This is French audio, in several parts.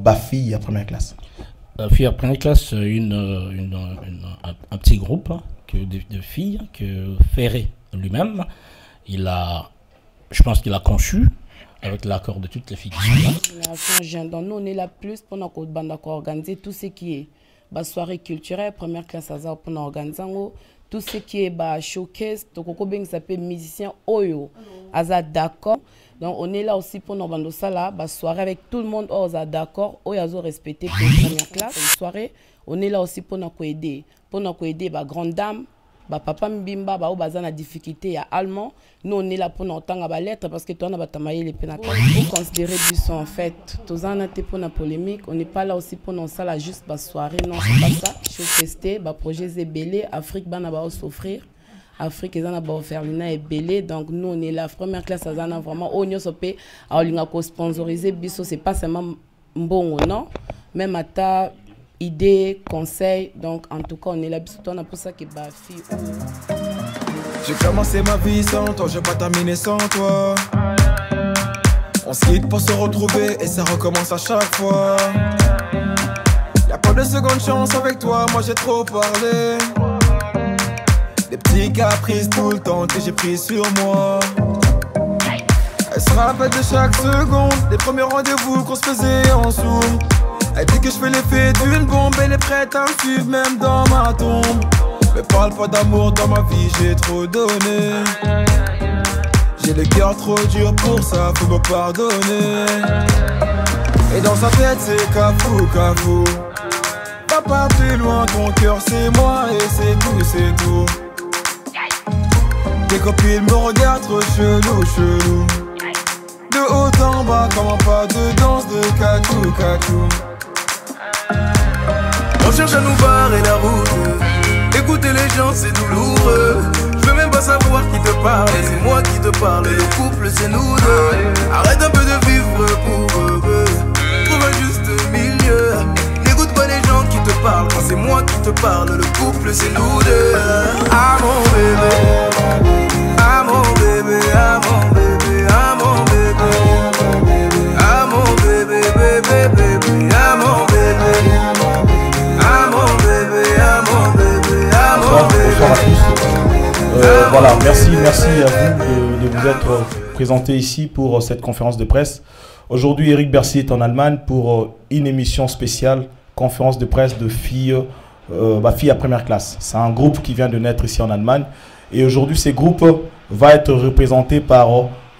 Bafi à première classe? Bafi à première classe, un petit groupe de filles que Ferré lui-même, je pense qu'il a conçu avec l'accord de toutes les filles qui sont là. Donc nous, on est là plus pour organiser tout ce qui est soirée culturelle, première classe pour organiser tout ce qui est showcase, donc on s'appelle musicien Oyo, d'accord. Donc on est là aussi pour nous ça soirée avec tout le monde, d'accord, Oyo respecté pour la première classe, une soirée. On est là aussi pour nous aider, grande dame. Papa Mbimba ba bazana difficulté à allemand, nous on est là pour nous entendre la lettre parce que toi on a batamaillé les pénateurs. Pour considérer du son en fait, tous en été pour la polémique, on n'est pas là aussi pour nous ça là juste la soirée, non c'est pas ça. Je suis testé, projet Zébélé, Afrique ban va s'offrir, Afrique ils en a offert l'ina et belé, donc nous on est là première classe à zana vraiment on y sopé, alors l'ina ko sponsoriser biso c'est pas seulement bon non, même à ta idées, conseils, donc en tout cas on est là on a pour ça que Bafi. J'ai commencé ma vie sans toi, je vais pas terminer sans toi. On se quitte pour se retrouver et ça recommence à chaque fois. Y'a pas de seconde chance avec toi, moi j'ai trop parlé. Des petits caprices tout le temps que j'ai pris sur moi. Elle se rappelle de chaque seconde, des premiers rendez-vous qu'on se faisait en zoom. Elle dit que je fais l'effet d'une bombe, elle est prête à me suivre même dans ma tombe. Mais parle pas d'amour dans ma vie, j'ai trop donné. J'ai le cœur trop dur pour ça, faut me pardonner. Et dans sa tête c'est cafou, cafou. Va pas plus loin, ton cœur c'est moi et c'est tout. Tes copines me regardent trop chelou, chelou. De haut en bas, comment pas de danse de cacou. On cherche à nous barrer la route. Écouter les gens c'est douloureux. Je veux même pas savoir qui te parle, c'est moi qui te parle. Le couple c'est nous deux. Arrête un peu de vivre pour eux. Trouve un juste milieu. N'écoute pas les gens qui te parlent, quand c'est moi qui te parle. Le couple c'est nous deux. Ah mon bébé, ah mon bébé, ah mon bébé, ah mon bébé, ah mon bébé, bébé, bébé, ah mon bébé. Bonsoir à tous. Voilà, merci à vous de vous être présenté ici pour cette conférence de presse. Aujourd'hui, Eric Bercier est en Allemagne pour une émission spéciale, conférence de presse de filles à première classe. C'est un groupe qui vient de naître ici en Allemagne. Et aujourd'hui, ce groupe va être représenté par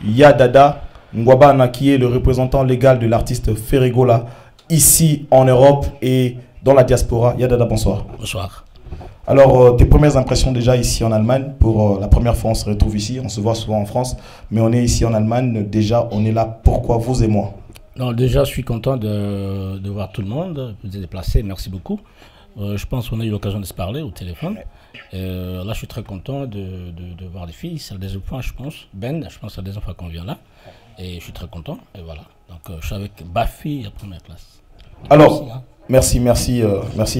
Yadada Ngwabana, qui est le représentant légal de l'artiste Ferregola ici en Europe et dans la diaspora. Yadada, bonsoir. Bonsoir. Alors, tes premières impressions déjà ici en Allemagne, pour la première fois on se retrouve ici, on se voit souvent en France, mais on est ici en Allemagne, déjà on est là, pourquoi vous et moi? Non, déjà je suis content de voir tout le monde, vous êtes déplacés, merci beaucoup. Je pense qu'on a eu l'occasion de se parler au téléphone. Là je suis très content de voir les filles, c'est la deuxième fois je pense, je pense que c'est la deuxième fois qu'on vient là, et je suis très content, et voilà. Donc je suis avec Bafi à première classe. Alors, merci,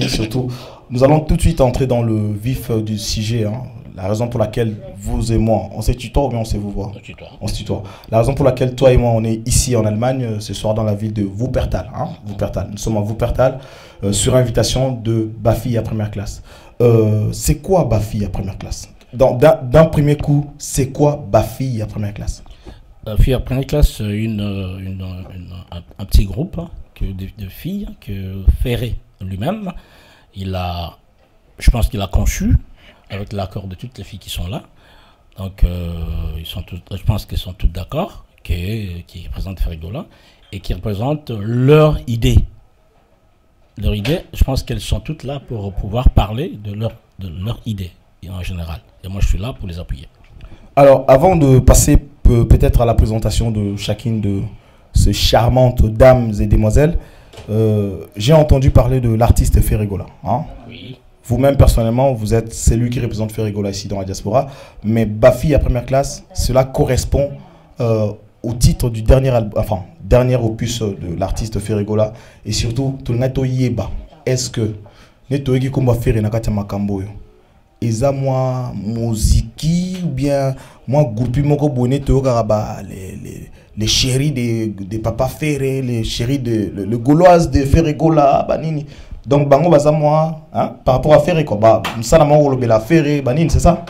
surtout. Nous allons tout de suite entrer dans le vif du sujet. La raison pour laquelle vous et moi, on se tutoie ou bien on se vous voit? On se tutoie. La raison pour laquelle toi et moi, on est ici en Allemagne, ce soir dans la ville de Wuppertal. Wuppertal. Nous sommes à Wuppertal sur invitation de Bafi à première classe. C'est quoi Bafi à première classe? D'un premier coup, c'est quoi Bafi à première classe? Bafi à première classe, un petit groupe de filles que Ferré lui-même, je pense qu'il a conçu avec l'accord de toutes les filles qui sont là. Donc je pense qu'elles sont toutes d'accord, qui représentent Ferregola et qui représentent leur idée. Leur idée, je pense qu'elles sont toutes là pour pouvoir parler de leur idée en général. Et moi je suis là pour les appuyer. Alors avant de passer peut-être à la présentation de chacune de ces charmantes dames et demoiselles, j'ai entendu parler de l'artiste Ferregola. Oui. Vous-même, personnellement, vous êtes celui qui représente Ferregola ici dans la diaspora. Mais Bafi à première classe, cela correspond au titre du dernier opus de l'artiste Ferregola. Et surtout, Tonato Yeba. Est-ce que Neto Egi Komba Ferre Nakata Makambo Eza moi musique ou bien moi groupe moko boné to garaba les les chéris de Papa Ferré, les chéris de le Gauloise de Ferré Gola, banini. Donc bango baza moi, hein, par rapport à Ferré quoi, bah ça na mo la Ferré, banini, c'est ça?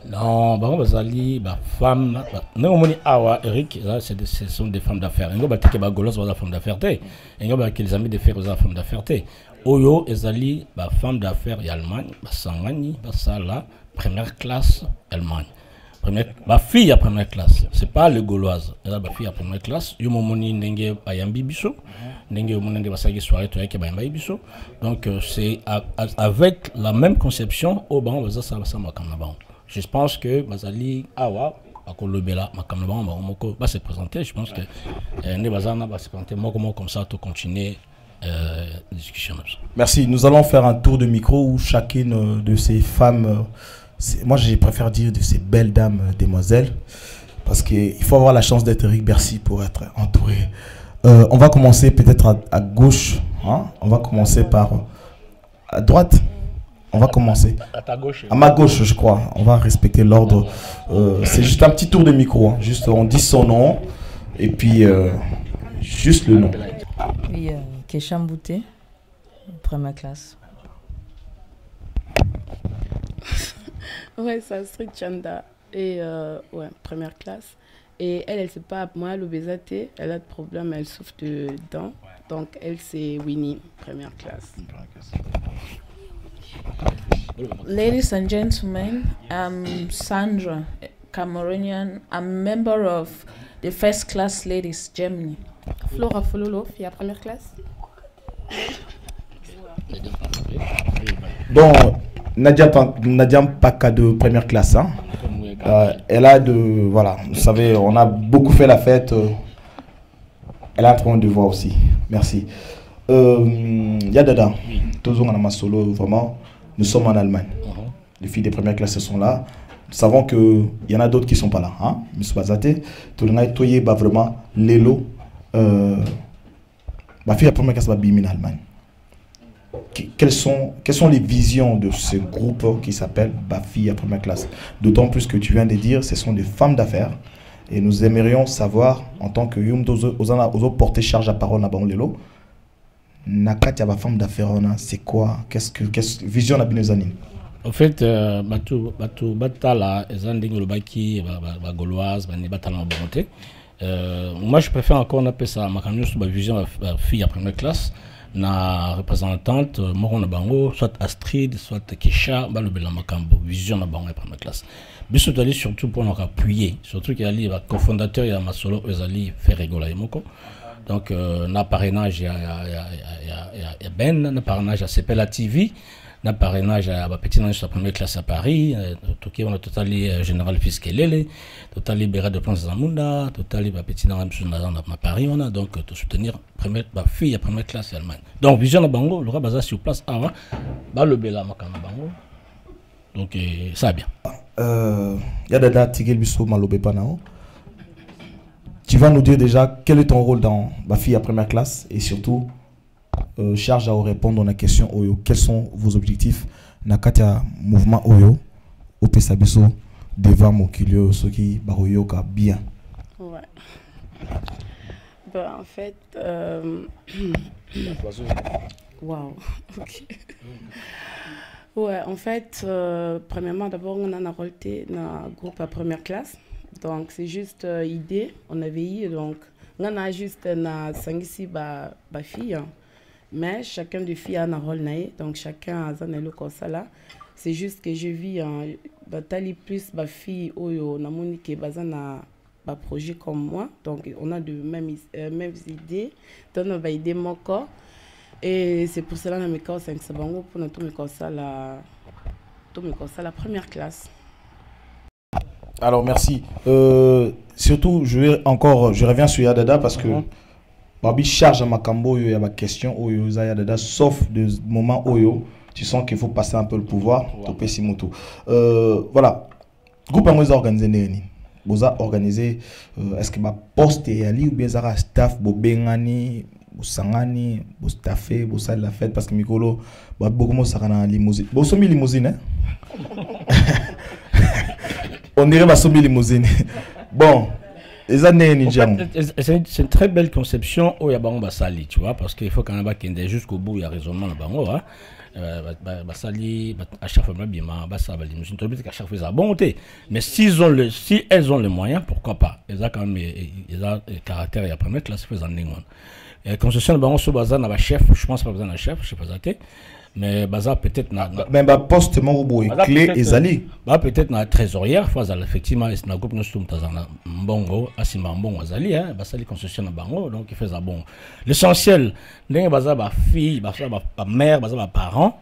Non, bango bazali ba femme, non moni awa Eric, ce sont des femmes d'affaires. Ngo ba teke ba Gauloise ba femme d'affaires té. Ngo ba les amis de Ferré ba femme d'affaires té. Oyo ezali ba femme d'affaires et Allemagne, ba sangani, ba sala première classe Allemagne. Ma fille à première classe, c'est pas le Gauloise, elle a ma fille à première classe. Yo momoni ndenge bayambi biso, ndenge momoni basagi soirée to yake bayambi biso. Donc c'est avec la même conception au ban baza ça makamba ban. Je pense que bazali awa akolobela makamba ban moko va se présenter, je pense que ne bazana va se présenter moko comme ça to continuer la discussion. Merci, nous allons faire un tour de micro où chacune de ces femmes moi, je préfère dire de ces belles dames, demoiselles, parce qu'il faut avoir la chance d'être Eric Bercy pour être entouré. On va commencer peut-être à gauche. Hein? On va commencer par... À droite. On va commencer. À ta gauche. À ma gauche, je crois. On va respecter l'ordre. C'est juste un petit tour de micro. Hein? Juste, on dit son nom et puis juste le nom. Oui, Kesha Mbouté, première classe. Ouais, ça Street Chanda et ouais, première classe. Et elle sait pas, moi, l'obésité, elle a de problèmes, elle souffre de dents. Donc elle, c'est Winnie, première classe. Ladies and gentlemen, I'm Sandra, Cameroonian. I'm a member of the First Class Ladies Germany. Flora Fololo, fille à première classe. Donc, Nadia Paka de première classe. Hein? Elle a de... Voilà, vous savez, on a beaucoup fait la fête. Elle a un devoir aussi. Merci. Yadada, toujours en solo, vraiment, nous sommes en Allemagne. Les filles des premières classes sont là. Nous savons qu'il y en a d'autres qui ne sont pas là. Hein? Monsieur Bazate, tout le monde est vraiment l'élo. Ma fille à première classe va biminer en Allemagne. Quelles sont les visions de ce groupe qui s'appelle Bafi à première classe? D'autant plus que tu viens de dire, ce sont des femmes d'affaires. Et nous aimerions savoir, en tant que Yum aux porter charge à parole, Lelo, Nakatia ba femme d'affaires, c'est quoi? Qu'est-ce que vision la binezanine? En fait, Batu Batala, Ezanding Lobaki, Gauloise, Batala en bonté. Moi, je préfère encore on appelle ça ma vision fille à première classe. Na représentante Morona Bango, soit Astrid, soit Kesha, Balobela Makambo, vision na Bango première classe. Biso tali surtout pour nous appuyer, surtout qu'il y a le cofondateur ya Masolo Ezali Ferré Gola Moko. Donc na parrainage ya Ben, na parrainage à Sepela TV, na parrainage à petit ange de première classe à Paris, on a totali général Fiskelele, totali Béret de Prince Zamunda, totali petit ange à Paris, on a donc tout soutenir première fille à première classe Allemagne. Donc vision na Bango, le basé sur place avant, le Bela Makana Bango. Donc ça va bien. Yadada Tigel Bisso Malobe Panao. Tu vas nous dire déjà quel est ton rôle dans ma fille à première classe et surtout charge à répondre à la question Oyo. Quels sont vos objectifs? Nakatia mouvement Oyo, Opesabiso, devant mon culio, ce qui Baroyo ka bien. Ouais. Ben, en fait, waouh. Ok. Ouais, en fait, premièrement, d'abord, on a un rôle dans groupe à première classe. Donc, c'est juste idée. On avait eu, donc, on a juste na sangisi ba fille. Mais chacun des filles a un rôle naïf, donc chacun a un rôle comme ça là. C'est juste que je vis en bataille plus ma fille oyo na monique bazana ba projet comme moi, donc on a de mêmes idées, donc on va aider mon corps et c'est pour cela que mes corps 5 sabango pour tout mes corps ça la première classe. Alors merci. Surtout je reviens sur Yadada parce que Babi charge à Makambo, il y a ma question, Oyo, Yadada, sauf de moment Oyo, tu sens qu'il faut passer un peu le pouvoir, Topé Simoto. Voilà, groupe à moi organisé, vous a organisé, est-ce que ma poste est allé ou bien ça staff, bo bengani, bo sangani, bo staffé, bo salle la fête, parce que Mikolo, beaucoup de ça dans limousine. Bo somi limousine, hein? On dirait ma somi limousine. Bon. C'est une très belle conception où il y a Bango Basali, tu vois, parce qu'il faut quand même qu'il y ait jusqu'au bout, il y a raisonnement de Bango. Basali, à chaque fois, à chaque fois, ça a bonté. Mais si elles ont les moyens, pourquoi pas? Elles ont quand même le caractère, il y a pas mettre là, c'est faisant. Et concession de Bango sur Bazar, n'a pas chef, je pense pas besoin d'un chef, je sais pas ça. Mais Bazar peut-être mais poste mon clé et Zali peut-être na trésorière fois effectivement na groupe nous sommes dans mbongo asima mbongo Zali hein Basali concession na bango donc il fait ça bon l'essentiel ndenge Bazar ba fille ba mère Bazar ba parents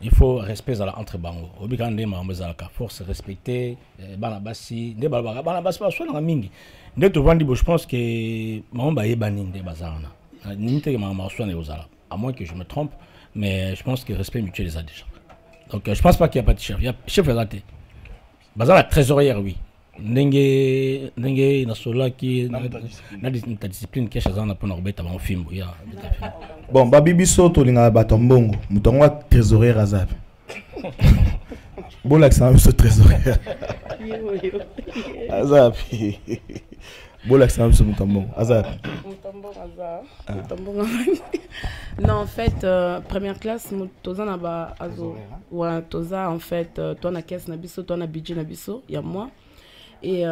il faut respect entre bango obikande mambo za ka force respecter bana basi nde bana basi ba so na mingi nde to vandi je pense que mambo ba yebani nde Bazar na nite mambo so na ozala à moins que je me trompe. Mais je pense que le respect mutuel les a déjà. Donc je pense pas qu'il n'y a pas de chef. Il y a chef et raté. Bazar la trésorière, oui. Nengue na sola qui na discipline qui est chez un peu orbite avant film. Bon, babibi soto linga batombongo. Mutongo trésorière azab. Bon l'accent ce trésorière. Azab. Bon l'accent ce mutombo. Azab. Non, en fait, première classe, Toza n'a azo. Ouais, Toza, en fait, toi na caisse nabiso, toi na budget nabiso, il y a moi. Et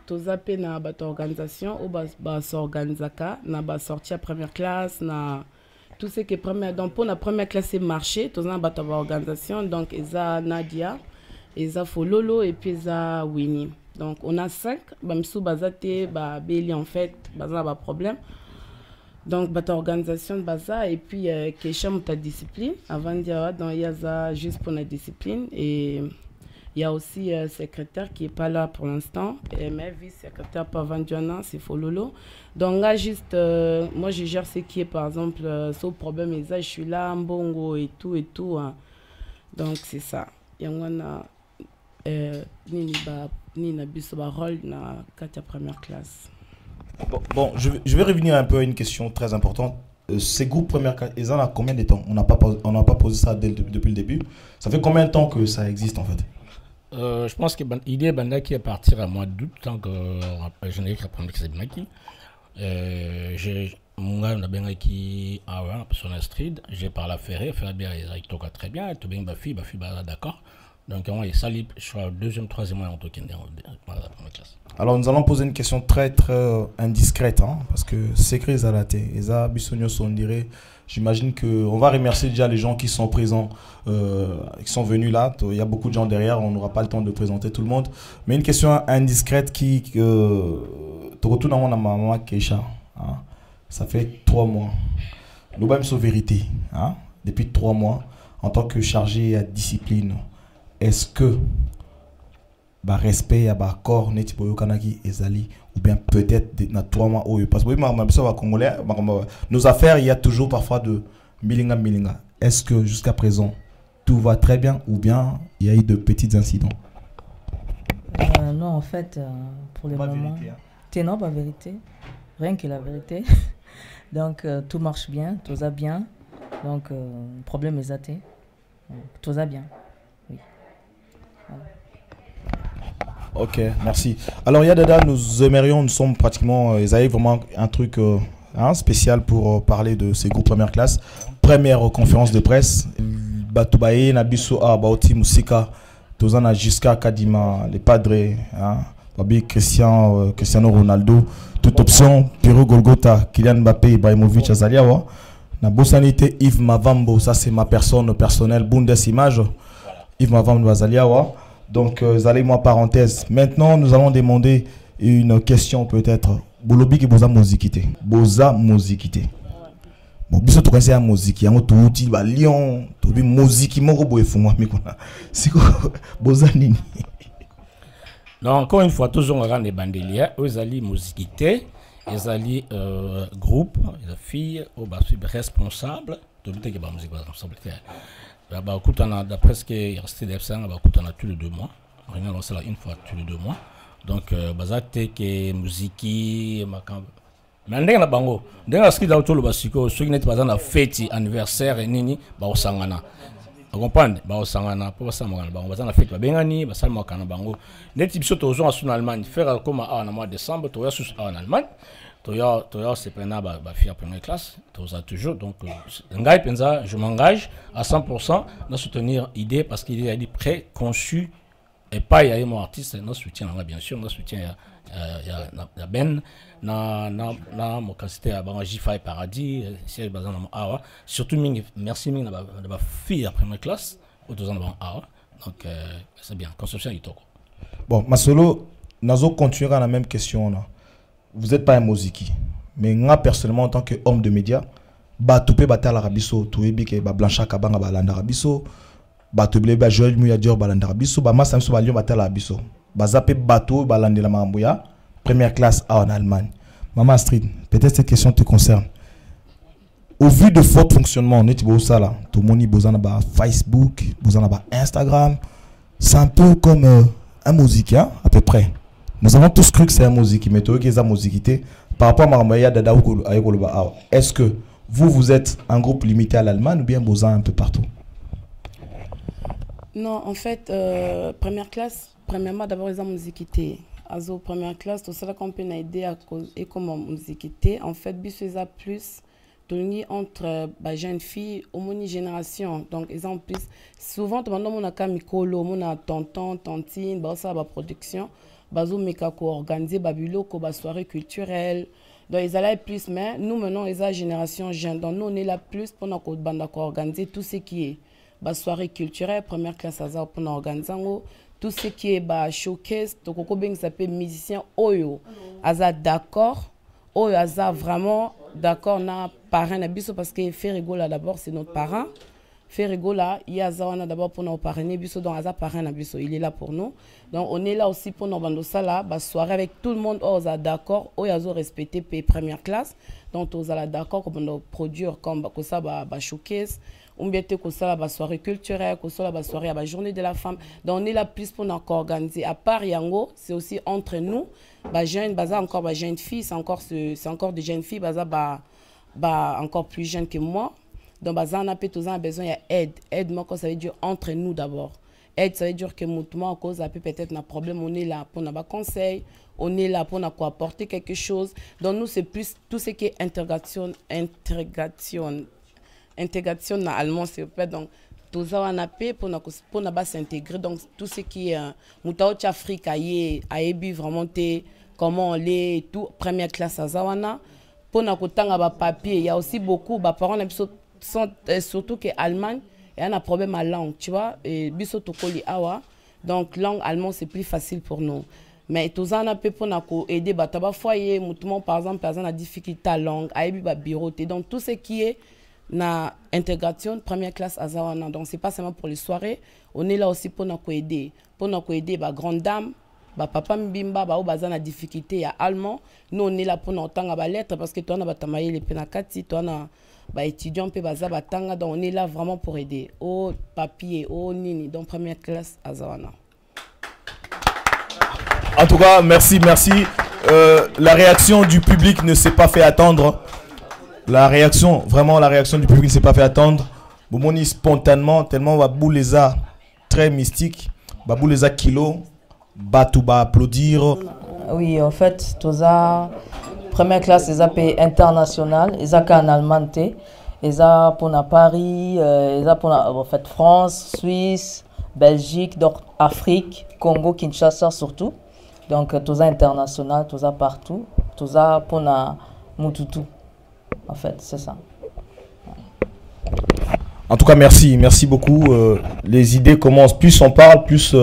Toza pe na bato organisation, ou ba s'organisaka, na ba sorti à première classe, na tout ce qui est première. Donc pour la première classe c'est marché, Toza na bato organisation, donc Eza Nadia, Eza Fololo et puis Eza Winnie. Donc on a 5, Bamsou Bazate, Beli en fait, Baza ba problème. Donc bato organisation de Baza et puis question ta discipline. Avant de dire donc il y a ça juste pour la discipline et il y a aussi secrétaire qui est pas là pour l'instant et mais vice-secrétaire pas Vandiana, c'est Fololo. Donc là juste moi je gère ce qui est par exemple ce problème et ça je suis là mbongo et tout hein. Donc c'est ça. Il y a ni na biso ba rôle na Katia première classe. Bon, je vais revenir un peu à une question très importante. Ces groupes première classe, ils en ont combien de temps? On n'a pas posé ça depuis le début. Ça fait combien de temps que ça existe en fait? Je pense que l'idée est Banda qui est partir à mois d'août, tant que je n'ai qu'à prendre que c'est Banda. J'ai mon gars qui a son street, j'ai parlé à Ferré bien, il toque très bien, tout bien, ma fille, d'accord. Donc on est sali, je suis au deuxième, troisième mois en tout cas dans la première classe. Alors nous allons poser une question très indiscrète, hein, parce que secret est à la tête. Et ça, on dirait, j'imagine qu'on va remercier déjà les gens qui sont présents, qui sont venus là. Il y a beaucoup de gens derrière, on n'aura pas le temps de présenter tout le monde. Mais une question indiscrète qui te retourne à mon maman Keisha. Hein, ça fait 3 mois. Nous sommes sur vérité. Hein, depuis 3 mois, en tant que chargé à discipline, est-ce que respect à corps neti boyo kanaki ezali ou bien peut-être na 3 mois parce que nos affaires il y a toujours parfois de milinga. Est-ce que jusqu'à présent tout va très bien ou bien il y a eu de petits incidents? Non en fait pour le moment c'est non pas vérité, rien que la vérité. Donc tout marche bien, tout va bien. Donc problème est athée. Tout va bien. Oui. Voilà. Ok, merci. Alors Yadada, nous sommes pratiquement, ils avaient vraiment un truc spécial pour parler de ces groupes première classe. Première conférence de presse. Batoubaye, Nabiso, Baoti, Musika, Tozana, Jiska, Kadima, les Padres, Babi, Cristiano Ronaldo, toute option, Pierrot Golgota, Kylian Mbappé, Ibrahimovic, Azaliawa. Na Bossanité, Yves Mavambo, ça c'est ma personne personnelle, Bundes Image, Yves Mavambo, Azaliawa. Donc, allez-moi parenthèse. Maintenant, nous allons demander une question peut-être. Bolobi qui boza mozikité. Boza mozikité. Bon, biso to connaissez la musique. Yango to uti ba Lyon, to bi musique moko boye fumwa mi kona. Siko boza nini. Non, encore une fois, toujours on regarde les bandeliers. Eux allient mozikité. Ils allient groupe, les filles, au bas responsable. To bi te ba musique responsable. D'après ce qui est resté d'Epsan, on a tous les 2 mois. On a lancé là une fois tous les 2 mois. Donc, bazate que musique, mais on a bango. Dans ce qui est autour le basiko, ceux qui n'étaient pas dans la fête anniversaire et nini, ba osangana. vous comprenez? Bah, sangana, pour ça, on va en faire bengani, bah, ça, moi, quand bango. Net type surtout aux gens en Allemagne, faire comme en mois de décembre, tu as en Allemagne, tu as c'est plein à faire première classe, tu as toujours. Donc, je m'engage à 100% dans soutenir l'idée parce qu'il est préconçu et pas il y a mon artiste, nous soutien bien sûr, nous soutien il y a Ben, na mon casté à J5 Paradis, c'est bazan awa, surtout merci ming na fille à première classe au 2 ans awa. Donc c'est bien, conception du toko. Bon, Masolo, nous allons continuer à la même question là. Vous n'êtes pas un musiki, mais moi personnellement en tant qu'homme de médias, Batoupé Batal Arabiso, Touébi ke Blancha Kabanga Balanda Arabiso, Batoubé Joël Muyadior Balanda Arabiso, Massa Mousso Batal Arabiso. Bazapé bateau balande la Mamboya, première classe en Allemagne. Maman Astrid, peut-être cette question te concerne. Au vu de votre fonctionnement, on est ça là, tout le monde a Facebook, Instagram, c'est un peu comme un musicien à peu près. Nous avons tous cru que c'est un musique, mais tout est un musique par rapport à Mamboya Dadaou Ayokoloba. Est-ce que vous êtes un groupe limité à l'Allemagne ou bien Bozan un peu partout? Non, en fait, première classe. Premièrement, d'abord, ils ont musiquité. Alors, première classe, tout ça qu'on peut aider à cause et comment musiquité. En fait, bis ils ont plus tourné entre jeunes filles au moni génération. Donc, ils ont plus souvent, tout le monde a camicolo, mon a tonton, tantine, bah ça va production, bazo mekako organiser babulo ko ba soirée culturelle. Donc, ils allaient plus, mais nous maintenant, ils ont génération jeune. Donc, nous on est là plus pour nous organiser tout ce qui est bah soirée culturelle, première classe à ça pour nous organiser. Tout ce qui est bah, showcase, donc on s'appelle musicien Oyo. Aza d'accord, Oyo Aza vraiment d'accord na parrain na biso parce que Ferrigola d'abord c'est notre parrain. Ferrigola, il y a Aza d'abord pour nous parrainer biso donc Aza parrain na biso, il est là pour nous. Donc on est là aussi pour nous bando ça là, bah soirée avec tout le monde Aza d'accord, Oyo Aza respecté paye première classe. Donc on est d'accord pour nous produire comme bah ça bah showcase. On bien que ça la soirée culturelle, que ça la soirée à la journée de la femme. Donc on est là plus pour nous organiser. À part Yango, c'est aussi entre nous, bah jeunes, bah encore bah jeunes filles, c'est encore des jeunes filles, bah encore plus jeunes que moi. Donc bah on a besoin d'aide. Aide moi ça veut dire entre nous d'abord. Aide ça veut dire que moi à cause peut-être un problème, on est là pour nous conseil, on est là pour nous apporter quelque chose. Donc nous c'est plus tout ce qui est intégration en allemand c'est pas donc tout ça on a payé pour nous s'intégrer donc tout ce qui est mutao Afrique ayebi vraiment comment on est tout première classe à Zawana pour nous kotanga ba papier il y a aussi beaucoup ba parents sont surtout que Allemagne il y a un problème à langue tu vois et biso tokoli awa donc langue allemand c'est plus facile pour nous mais tout ça on a payé pour nous aider ba taba foyer mutumo par exemple a difficulté à langue ayebi ba bureau donc tout ce qui est na intégration première classe à Zawana. Donc c'est pas seulement pour les soirées, on est là aussi pour nous aider bah grande dame, bah papa mbimba bah ou bazana difficulté à allemand, nous on est là pour nous tanga ba lettre parce que toi on a batamaye les penakati, toi on a bah étudiant pe baza batanga donc on est là vraiment pour aider au papier, au nini donc première classe à Zawana. En tout cas, merci. La réaction du public ne s'est pas fait attendre. La réaction du public ne s'est pas fait attendre. Boumoni spontanément, tellement Babouleza très mystique, Babouleza kilo, Batouba applaudir. Oui, en fait, tout ça, première classe, ils ont international, ils ont en Allemagne, ils ont pour Paris, ils ont pour en fait France, Suisse, Belgique, donc Afrique, Congo, Kinshasa surtout. Donc tout ça international, tout ça partout, tout ça pour Mututu. En fait, c'est ça. En tout cas, merci beaucoup. Les idées commencent, plus on parle, plus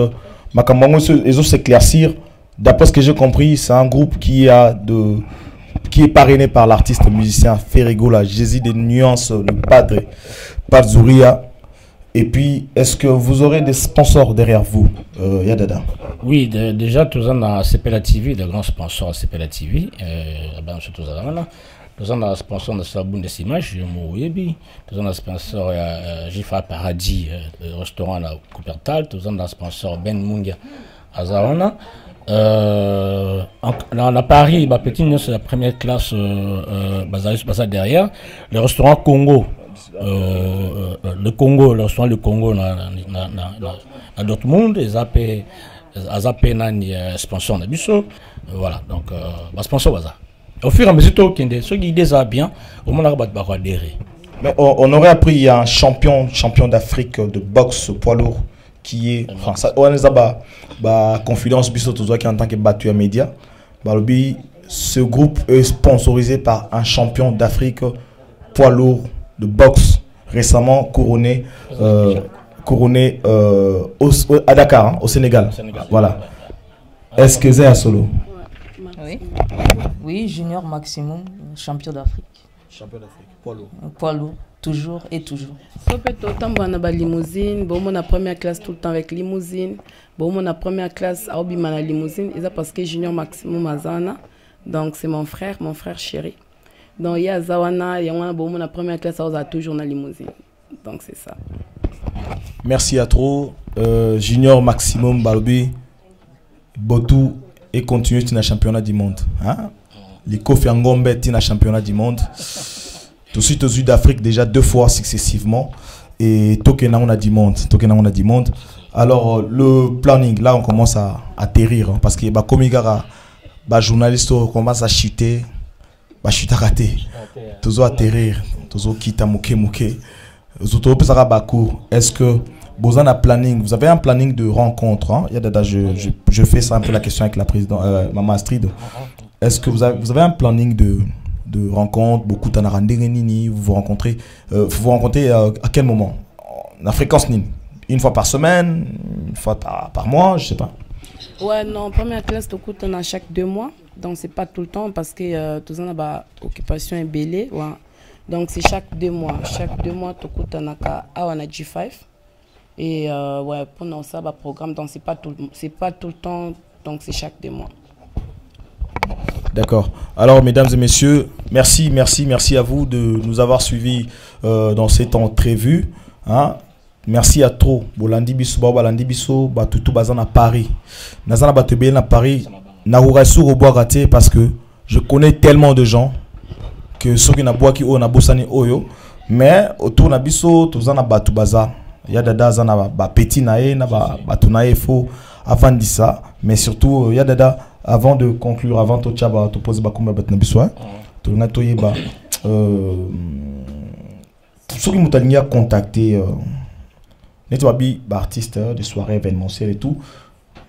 Makambango les autres s'éclaircir. D'après ce que j'ai compris, c'est un groupe qui est parrainé par l'artiste musicien Ferrigola, Jésus des nuances, le padre Pazouria. Et puis, est-ce que vous aurez des sponsors derrière vous, Yadada? Oui, déjà, tout ça dans CPLA TV, de grands sponsors à CPLA TV. Surtout ça, nous avons un sponsor de la Bundesliga, nous avons un sponsor J5 Paradis, le restaurant à Coupertal, nous avons un sponsor Ben Munga à Zawana. À Paris, c'est la première classe basée derrière. Le restaurant Congo, le Congo, lorsqu'on le Congo à Dortmund, ils appellent un sponsor de Bissau. Voilà, donc, sponsor bazar. Au fur et à mesure que ceux qui disent bien, au moins, on va adhérer. Mais on aurait appris, il y a un champion d'Afrique de boxe poids lourd qui est. Enfin, ça, on a confidence Bissau, tout qui en tant que battu à média. Ce groupe est sponsorisé par un champion d'Afrique poids lourd de boxe récemment couronné à Dakar, hein, au Sénégal. Voilà. Est-ce que c'est à Solo? Oui. Oui, Junior Maximum, champion d'Afrique. Champion d'Afrique, poids lourd. Poids lourd, toujours et toujours. Ça peut être autant on a limousine, bon on a première classe tout le temps avec limousine, bon on a première classe à Obimana limousine, et ça parce que Junior Maximum Azana, donc c'est mon frère chéri. Donc il y a Zawana, il y a bon on a première classe à toujours la limousine. Donc c'est ça. Merci à trop. Junior Maximum Balobi, Botou et continue dans le championnat du monde. Hein? Les Kofi Ngombe dans le championnat du monde. Tout de suite aux yeux d'Afrique déjà 2 fois successivement. Et Tokena on a du monde. Alors le planning, là on commence à atterrir. Hein, parce que comme il y a des journalistes qui commencent à chuter. Chuter raté. Toujours atterrir. Toujours quitter mouké. Est-ce que vous avez un planning? Vous avez un planning de rencontre, hein? Je fais ça un peu la question avec la présidente Maman Astrid. Est-ce que vous avez un planning de rencontre? Beaucoup de vous vous rencontrez. Vous rencontrez à quel moment? La fréquence une fois par semaine, une fois par mois, je sais pas. Ouais, non, première classe, on a chaque 2 mois. Donc c'est pas tout le temps parce que tout ça a occupation est belée. Ouais. Donc c'est chaque 2 mois. Chaque 2 mois, on a G5. Et ouais, pendant ça, programme, donc c'est pas tout le temps, donc c'est chaque 2 mois. D'accord. Alors, mesdames et messieurs, merci à vous de nous avoir suivis dans cette entrevue. Hein? Merci à trop. Bolandi biso, tout bazan à Paris. Nazana batebe à Paris. Naourasu au bois raté parce que je connais tellement de gens que ceux qui na bois qui na bosani oyo, mais autour na biso tout ça na batu baza. Il y a des gens qui ont faux avant de ça, mais surtout il y a des gens avant de conclure, avant de te poser ceux qui m'ont contacté, artistes de soirées événementielles et tout.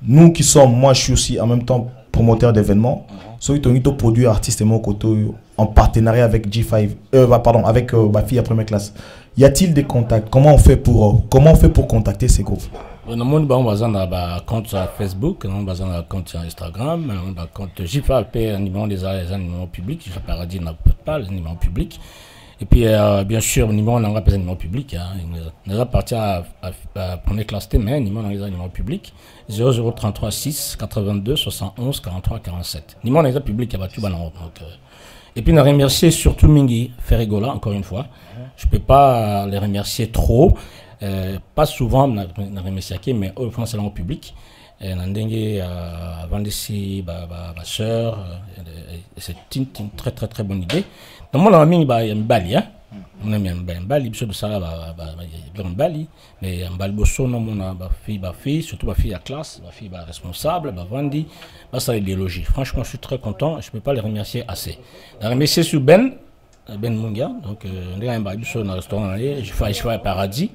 Nous qui sommes, moi je suis aussi en même temps promoteur d'événements, ceux qui ont produit artistes et mon côté en partenariat avec G5, avec ma fille à première classe. Y a-t-il des contacts? Comment on fait pour contacter ces groupes? On a un compte sur Facebook, on a un compte sur Instagram, on a un compte G5, des animaux publics, G5 Paradis n'a pas les animaux publics. Et puis bien sûr, on a des animaux publics. On a parti à première classe, mais on a des animaux publics. 0033 6 82 71 43 47. On a des animaux publics, il y a tout. Et puis, on a remercié surtout Mingi Ferrigola, encore une fois. Je ne peux pas les remercier trop. Pas souvent, on a remercié, mais au fond, c'est dans le public. On a vendu ma soeur. C'est une très, très, très bonne idée. Donc, moi, on a mis un bali. On a mis un bali. Je sais que un bali. Mais un bali, on a ma fille, surtout ma fille à classe, ma fille responsable, ma vendie. Ça, c'est des logis. Franchement, je suis très content. Je ne peux pas les remercier assez. On a remercié sur Ben Mungia. Donc, on a un restaurant. Je fais Paradis.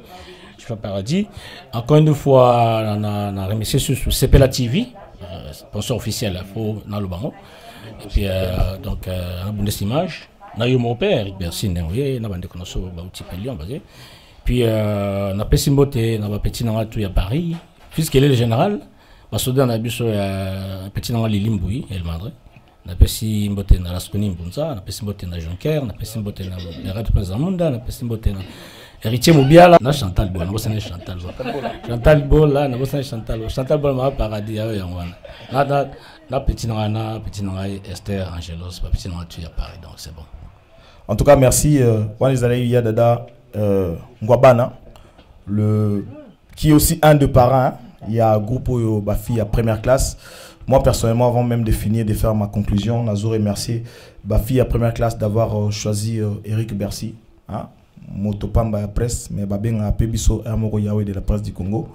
Encore une fois, on a remercié sur CPLA TV, sponsor officiel pour le Bango. Et puis, donc, on a une bonne image. On a eu mon père, Eric Bercy, on a des connaissances au petit pays. Puis, on a Pessi Mbote, on a Petit Nanga tout à Paris. Puisqu'il est le général, on a vu Petit Nanga Lilimboui, et le Madre. On a Pessi Mbote dans la Skoni Mbunza, on a Pessi Mbote dans Jonker, on a Pessi Mbote dans les Rades Prezamunda, on a Pessi Mbote dans Héritier Moubiala, on a Chantal Bol, on a Chantal Bol. Chantal Bol, là, on a Chantal Bol. Chantal Bol m'a paradis, on a Petit Nanga, Esther, Angelos, Petit Nanga tout à Paris, donc c'est bon. En tout cas, merci. Il y a Dada Ngwabana, qui est aussi un de parrains. Il y a un groupe ma fille à première classe. Moi, personnellement, avant même de finir de faire ma conclusion, je remercie ma fille à première classe d'avoir choisi Eric Bercy. Hein? motopamba ya presse mais babenga pe biso amoko yawe de la presse du Congo.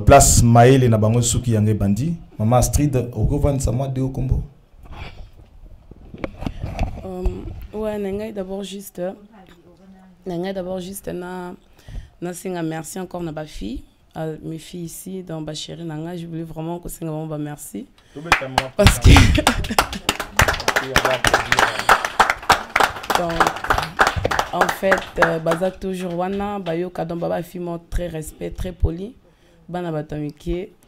Place Maël et Nabango Souki Yangé Bandi. Maman Astrid, au revoir de moi de Combo. Ouais, n'engai d'abord juste na singa merci encore na ba fille, à mes filles ici dans ba chérie nanga, je voulais vraiment que singa ba merci parce que donc, en fait bazak toujours wana ba yo kadon ba fille mon très respect, très poli.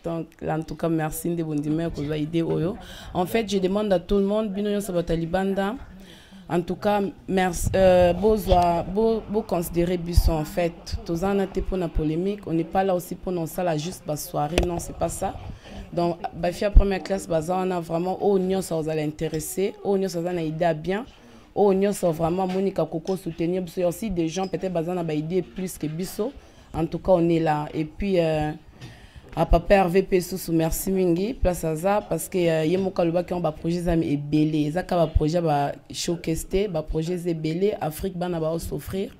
Donc, en tout cas, merci de vous dire que vous avez aidé. En fait, je demande à tout le monde, en tout cas, merci. Vous considérez Bisson, en fait, tous en été pour la polémique. On n'est pas là aussi pour nous ça la juste la soirée, non, c'est pas ça. Donc, la première classe, on a vraiment, ça vous allez intéresser, ça vous allez aider à bien. Ça vraiment, Monica Coco soutenir. Il y a aussi des gens, peut-être, qui ont aidé plus que Bisson. En tout cas, on est là. Et puis, à papa Hervé Pessous, merci mingi, place à ça, parce que y a mon kaluba qui ont un projet et belé. Ça a un projet showcase, un projet est belé. Afrique ban va s'offrir.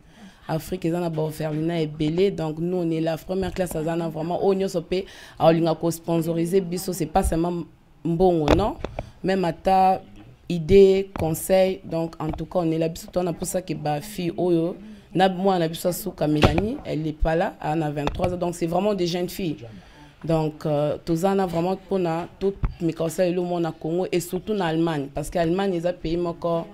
Afrique ils en a offert l'ina et belé. Donc nous on est la première classe ça a vraiment on y sopé à l'inga ko sponsoriser biso c'est pas seulement bon non, même à ta idée conseil. Donc en tout cas on est là biso on a pour ça que ba fille oyo. Moi, on a vu ça sous Mélanie, elle n'est pas là, elle a 23 ans, donc c'est vraiment des jeunes filles. Donc, tout ça, on a vraiment pour toutes mes conseils, le monde à Congo et surtout en Allemagne, parce qu'Allemagne, ils ont payé encore,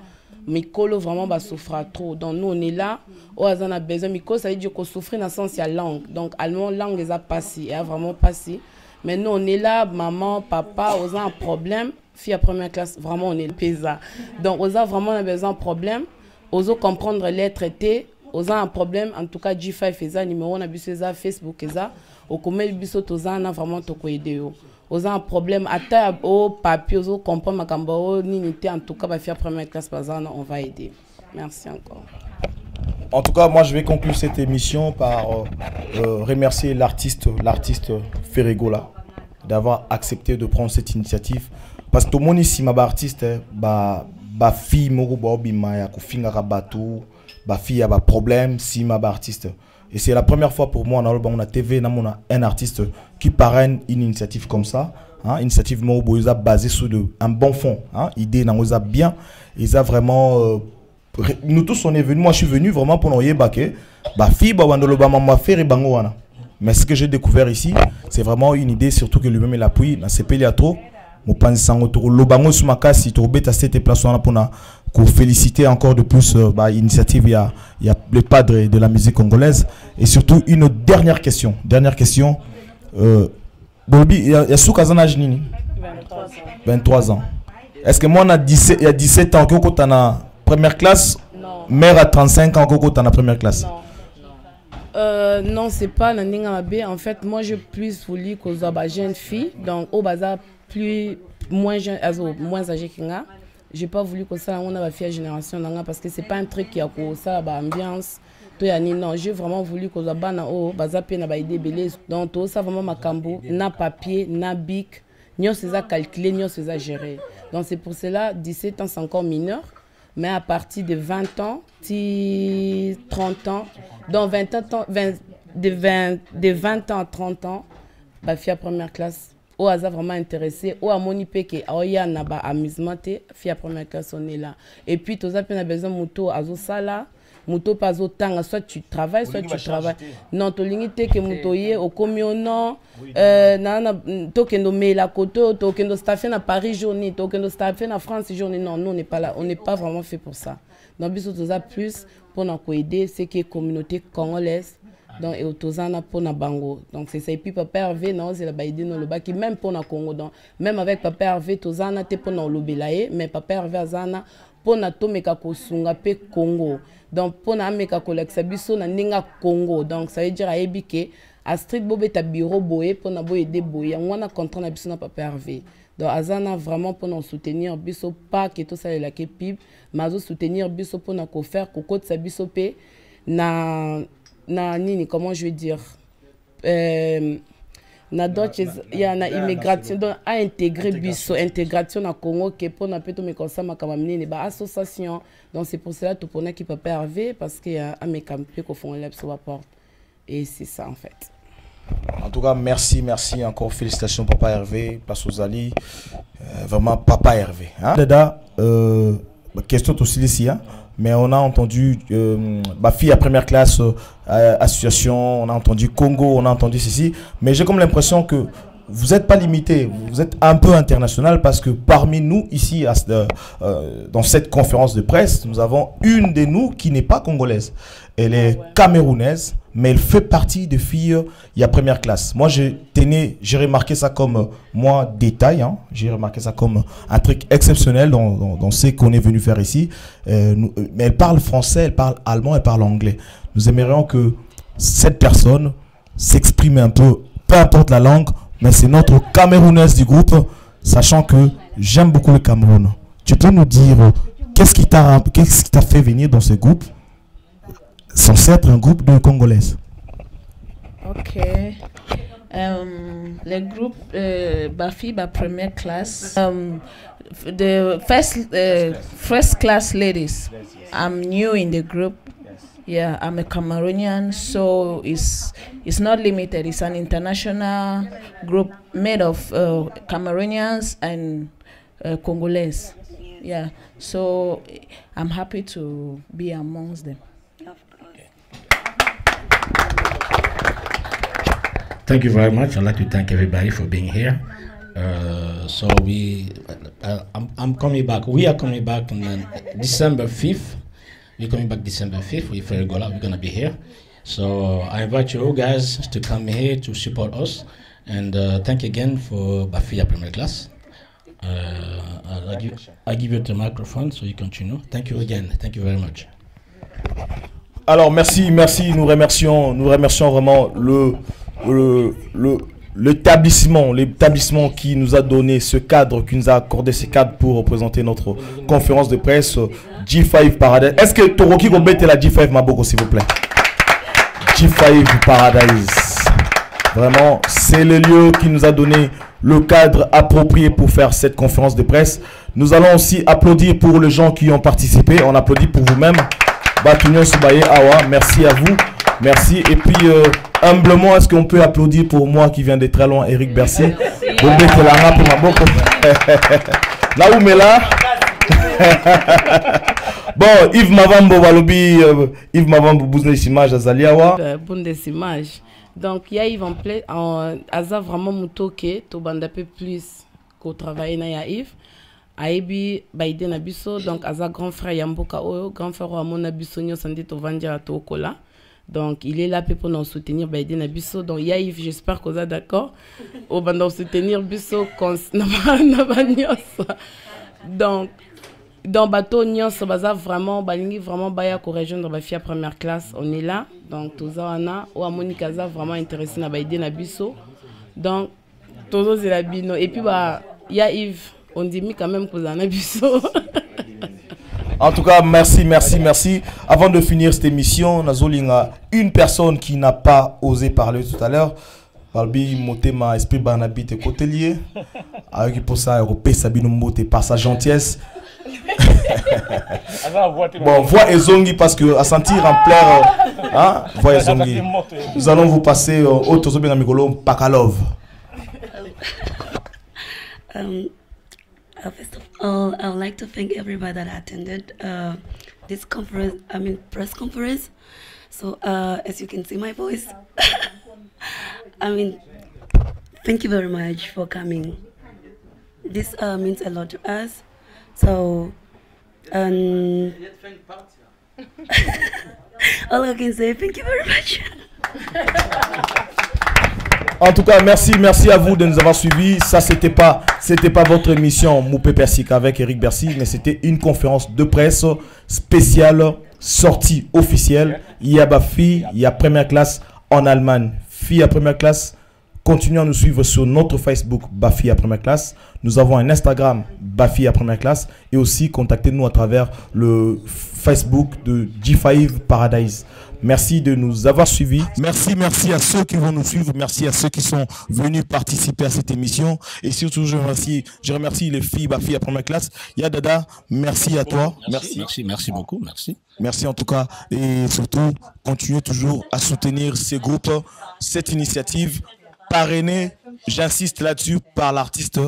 Mikolo vraiment va souffrir trop. Donc, nous, on est là, on a besoin, Mikolo, ça veut dire qu'on souffre dans le sens, il y a langue. Donc, allemand, langue, ils ont passé, elle a vraiment passé. Mais nous, on est là, maman, papa, on a un problème, fille à première classe, vraiment, on est le PESA. Donc, on a vraiment besoin d'un problème, on a comprendre les traités. On a un problème, en tout cas, G5 fait ça, numéro on a vu ça, Facebook fait ça. Au commerce, biso tozana na vraiment to aider. On a un problème, à ta au papier, on comprend ma cambo, en tout cas, va faire première classe, on va aider. Merci encore. En tout cas, moi, je vais conclure cette émission par remercier l'artiste Ferregola d'avoir accepté de prendre cette initiative. Parce que tout le monde ici, ma artiste, ba fille, moko ba obima ya kufinga rabatu. Ba fille a un problème si ma artiste et c'est la première fois pour moi on a TV un artiste qui parraine une initiative comme ça hein, initiative basée sur un bon fond hein, idée n'a bien ils a vraiment nous tous on est venus moi je suis venu vraiment pour nous yébaké ba fille ba wandolo ba mama faire bango wana mais ce que j'ai découvert ici c'est vraiment une idée surtout que lui-même il appuie dans ces pays trop mon pense sango to lo bango sur ma casse si to beta cette place wana pour féliciter encore de plus l'initiative, il y a le padre de la musique congolaise. Et surtout, une dernière question. Bobby, il y a Soukazana Nini 23 ans. Est-ce que moi, il y a 17 ans, que tu en première classe? Non. Mère à 35 ans, que tu en première classe? Non, c'est pas la Ningamabé. En fait, moi, je plus voulu que je jeune fille. Donc, au bazar, moins âgé que moi. J'ai pas voulu que ça on a fait génération parce que c'est pas un truc qui a pour ça ambiance non j'ai vraiment voulu que ça bana o bazape na ba idée belé donc tout ça vraiment makambo na papier na bic nyo c'est ça calculer nyo c'est ça gérer donc c'est pour cela 17 ans c'est encore mineur mais à partir de 20 ans 30 ans donc de 20 ans à 30 ans ba fille à première classe ou a vraiment intéressé ou à moni peke oya na ba amusement te fille à première classe on est là et puis tous a peine besoin moto azo sala moto pas autant soit tu travailles non to limité que moto yé au communon na to kendo me la koto to kendo staffer na Paris journée to kendo staffer na France journée non nous on n'est pas là on n'est pas vraiment fait pour ça donc biso tous a plus pour nous aider c'est que communauté congolaise. Donc, et autozana pour na bango. Donc, c'est ça. Et puis, papa Hervé, non, c'est la baïdé dans le bas qui même pour na Congo. Donc, même avec papa Hervé, tozana, te pour na lobelaye, mais papa Hervé, azana, pour na to meka kosunga pe Congo. Donc, pour na meka koleksa biso na ninga Congo. Donc, ça veut dire à Ebike, à Street Bobe, ta bureau boye, pour na boye de boye. On a contrat na biso na papa Hervé. Donc, azana vraiment pour nous soutenir biso, pas que tout ça est la kepib, mais soutenir biso pour na ko faire, ko kote sa biso pe, na nini comment je vais dire na d'autres il y a une immigration donc à intégrer biso intégration na Congo que pour na peto me kosama kama mnene ba association donc c'est pour cela tout pour qui peut pas arriver parce que à mes campés qu'on font l'abs sur la porte et c'est ça en fait. En tout cas, merci encore, félicitations Papa Hervé, place aux Ali, vraiment Papa Hervé. Hein? Dada, question aussi ici, hein? Mais on a entendu ma fille à première classe, association, on a entendu Congo, on a entendu ceci, mais j'ai comme l'impression que vous n'êtes pas limité, vous êtes un peu international parce que parmi nous ici, dans cette conférence de presse, nous avons une de nous qui n'est pas congolaise. Elle est camerounaise, mais elle fait partie des filles il y a première classe. Moi, j'ai remarqué ça comme détail, hein. J'ai remarqué ça comme un truc exceptionnel dans ce qu'on est venu faire ici. Mais elle parle français, elle parle allemand, elle parle anglais. Nous aimerions que cette personne s'exprime un peu importe la langue, mais c'est notre Camerounaise du groupe, sachant que j'aime beaucoup le Cameroun. Tu peux nous dire qu'est-ce qui t'a fait venir dans ce groupe, censé être un groupe de Congolaises? Ok. Le groupe Bafi, première classe. The first class ladies. I'm new in the group. Yeah, I'm a Cameroonian, so it's not limited. It's an international group made of Cameroonians and Congolese. Yeah, so I'm happy to be amongst them. Thank you very much. I'd like to thank everybody for being here. I'm coming back. We are coming back on December 5th. We're coming back December 5th with Ferregola. We're going to be here. So I invite you all guys to come here to support us. And thank you again for Bafia Premier Class. I give you the microphone so you continue. Thank you again. Thank you very much. Alors merci. Nous remercions vraiment l'établissement qui nous a donné ce cadre, qui nous a accordé ce cadre pour représenter notre conférence de presse G5 Paradise. Est-ce que Toroki Gobet est la G5 Maboko, s'il vous plaît? G5 Paradise. Vraiment, c'est le lieu qui nous a donné le cadre approprié pour faire cette conférence de presse. Nous allons aussi applaudir pour les gens qui ont participé. On applaudit pour vous-même. Batunyo Subaye Awa, merci à vous. Merci. Et puis, humblement, est-ce qu'on peut applaudir pour moi qui viens de très loin, Eric Bercier? Là où mais là. Bon, Yves Mavambo Walobi, Yves Mavambo Business Image Azaliawa. Bundesimage. Donc, il y a Yves en plein, Aza vraiment mutoke, to bande un peu plus qu'au travail na ya Yves. Aibi Baïde Nabiso, donc Aza grand frère Yamboka Oyo, grand frère Ramon Nabiso, Nyo Sandi Tovandia Tokola. Donc, il est là pour nous soutenir Baïde Nabiso. Donc, Yaïf, j'espère que vous êtes d'accord. On va nous soutenir Biso, donc, dans bateau Nyos, vraiment, vraiment, baya ko rejoindre la fille à première classe. On est là. Donc, tout ça, on a, ou à Monica, vraiment intéressé à Baïde Nabiso. Donc, tout ça, c'est la bino. Et puis, Yaïf, on dit quand même que vous en avez Nabiso. En tout cas, merci. Avant de finir cette émission, nous avons une personne qui n'a pas osé parler tout à l'heure. Balbi Motema esprit Barnabi te côté avec pour ça européen Sabino Moté par sa gentillesse. Bon, voix Ezongi parce que à sentir en pleurs, hein, voix Ezongi. Nous allons vous passer au Tozobé Mikolo Pakalov. First of all, I would like to thank everybody that attended this conference, press conference. So, as you can see my voice, thank you very much for coming. This means a lot to us. So, all I can say, thank you very much. En tout cas, merci à vous de nous avoir suivis. Ça, c'était pas votre émission Moupé Persik avec Eric Bercy, mais c'était une conférence de presse spéciale, sortie officielle. Il y a Bafi, il y a première classe en Allemagne. Fille à première classe, continuez à nous suivre sur notre Facebook Bafi à première classe. Nous avons un Instagram Bafi à première classe et aussi contactez-nous à travers le Facebook de G5 Paradise. Merci de nous avoir suivis. Merci à ceux qui vont nous suivre. Merci à ceux qui sont venus participer à cette émission. Et surtout, je remercie les filles, ma fille à première classe. Yadada, merci à toi. Merci beaucoup, merci. Merci en tout cas. Et surtout, continuez toujours à soutenir ces groupes, cette initiative parrainée, j'insiste là-dessus, par l'artiste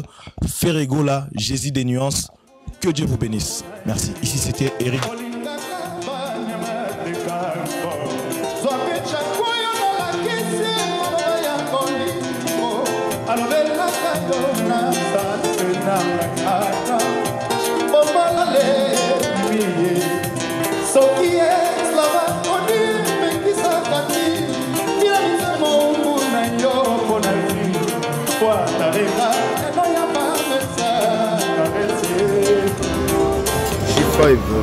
Ferregola, Jésus des nuances. Que Dieu vous bénisse. Merci. Ici, c'était Eric.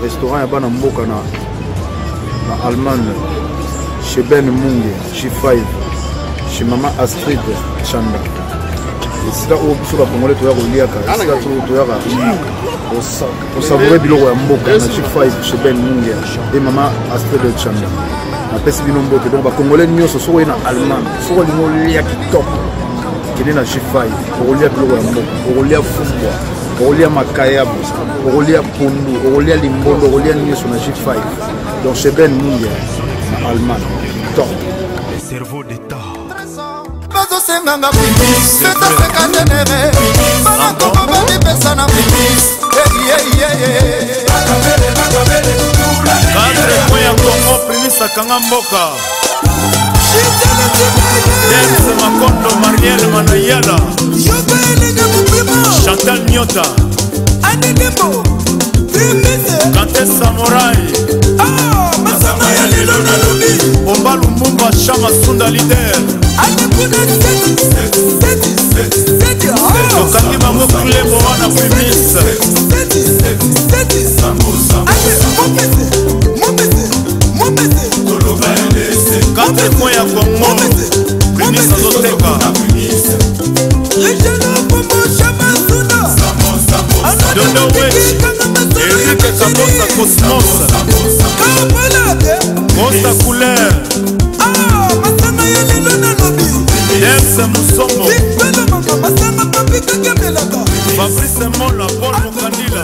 Restaurant à Banamboka na Allemagne, chez Ben Munge, G5, chez Maman Astrid Chanda. Et c'est là où sur la Congolais tu as relié à c'est là où tu as au savourer biloko ya mboka na G5 chez Ben Munge et Maman Astrid Chanda. Après c'est binombo que donc ba Congolais nyonso so na Allemagne, so lingo lia kitoko. Kene na G5, pour relier biloko ya mboka, pour relier fumbwa. Olia Makayabu, Olia Pundu, Olia Limbondo, Olia Nius on a G5. Donc chez Ben Mungia, en Allemagne. Top. Cerveau d'État. Makondo Marielle Manayala Chantal Nyota Kanté Samouraï Omba Lumumba Chama Sunda Leader Okaki Mambo Kule Moana Primis Kanté Moya Kongo Primis Azoteka Dondo Wechi Eric Kabosa Cosmos Costa Couleur James Moussomo Fabrice Mola Paul Mokandila